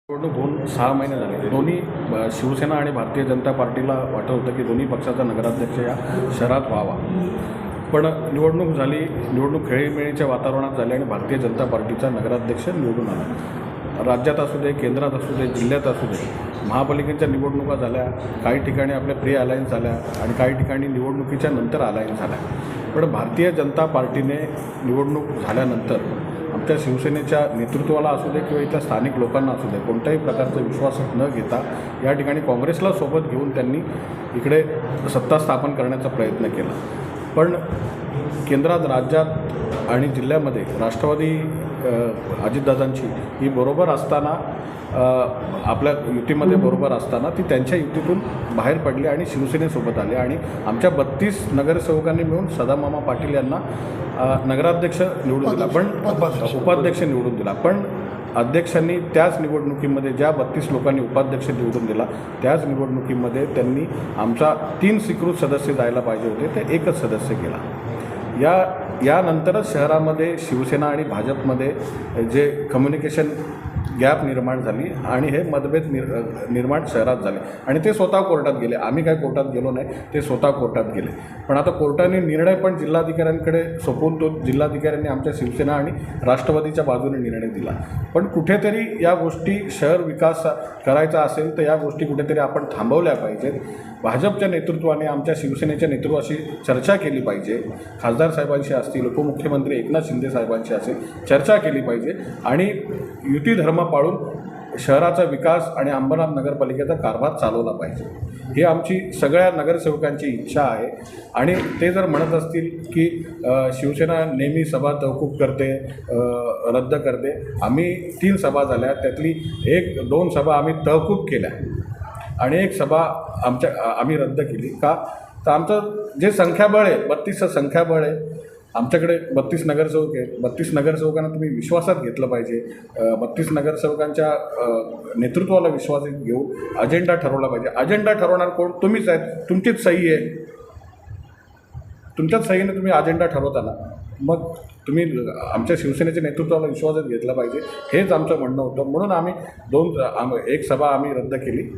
निवडणूक होऊन 6 महिने झाले. दोन्ही शिवसेना आणि भारतीय जनता पार्टीला वाटत होतं की दोन्ही पक्षाचा नगराध्यक्ष या शहरात व्हावा. पण निवडणूक झाली, निवडणूक खेळीमेळीच्या वातावरणात झाली आणि भारतीय जनता पार्टीचा नगराध्यक्ष निवडून आला. राज्यात असू दे, केंद्रात असू दे, जिल्ह्यात असू दे, महापालिकेच्या निवडणुका झाल्या, काही ठिकाणी आपल्या प्री अलायन्स झाल्या आणि काही ठिकाणी निवडणुकीच्या नंतर अलायन्स झाल्या. पण भारतीय जनता पार्टीने निवडणूक झाल्यानंतर आमच्या शिवसेनेच्या नेतृत्वाला असू दे किंवा इथल्या स्थानिक लोकांना असू दे कोणत्याही प्रकारचा विश्वास न घेता या ठिकाणी काँग्रेसला सोबत घेऊन त्यांनी इकडे सत्ता स्थापन करण्याचा प्रयत्न केला. पण केंद्रात, राज्यात आणि जिल्ह्यामध्ये राष्ट्रवादी अजितदादांची ही बरोबर असताना आपल्या युतीमध्ये बरोबर असताना ती त्यांच्या युतीतून बाहेर पडली आणि शिवसेनेसोबत आले आणि आमच्या 32 नगरसेवकांनी मिळून सदामामा पाटील यांना नगराध्यक्ष निवडून दिला, पण उपाध्यक्ष निवडून दिला. पण अध्यक्षांनी त्याच निवडणुकीमध्ये ज्या 32 लोकांनी उपाध्यक्ष निवडून दिला त्याच निवडणुकीमध्ये त्यांनी आमचा 3 स्वीकृत सदस्य जायला पाहिजे होते, ते एकच सदस्य गेला. यानंतरच शहरामध्ये शिवसेना आणि भाजपमध्ये जे कम्युनिकेशन गॅप निर्माण झाली आणि हे मतभेद निर्माण शहरात झाले आणि ते स्वतः कोर्टात गेले. आम्ही काय कोर्टात गेलो नाही, ते स्वतः कोर्टात गेले. पण आता कोर्टाने निर्णय पण जिल्हाधिकाऱ्यांकडे सोपवून तो जिल्हाधिकाऱ्यांनी आमच्या शिवसेना आणि राष्ट्रवादीच्या बाजूने निर्णय दिला. पण कुठेतरी या गोष्टी शहर विकास करायचा असेल तर या गोष्टी कुठेतरी आपण थांबवल्या पाहिजेत. भाजपच्या नेतृत्वाने आमच्या शिवसेनेच्या नेतृत्वाशी चर्चा केली पाहिजे, खासदार साहेबांशी असतील, उपमुख्यमंत्री एकनाथ शिंदे साहेबांशी असेल चर्चा केली पाहिजे आणि युती धर्म पाळून शहराचा विकास आणि अंबरनाथ नगरपालिकेचा कारभार चालवला पाहिजे. ही आमची सगळ्या नगरसेवकांची इच्छा आहे. आणि ते जर म्हणत असतील की शिवसेना नेहमी सभा तहकूब करते, रद्द करते, आम्ही 3 सभा झाल्या, त्यातली 1-2 सभा आम्ही तहकूब केल्या आणि 1 सभा आम्ही रद्द केली. का तर आमचं जे संख्याबळ आहे 32चं संख्याबळ आहे. आमच्याकडे 32 नगरसेवक आहेत. 32 नगरसेवकांना तुम्ही विश्वासात घेतलं पाहिजे. 32 नगरसेवकांच्या नेतृत्वाला विश्वासात घेऊन अजेंडा ठरवला पाहिजे. अजेंडा ठरवणार कोण? तुम्हीच आहेत, तुमचीच सही आहे. तुमच्याच सहीने तुम्ही अजेंडा ठरवताना मग तुम्ही आमच्या शिवसेनेच्या नेतृत्वाला विश्वासात घेतला पाहिजे, हेच आमचं म्हणणं होतं. म्हणून आम्ही 1 सभा आम्ही रद्द केली.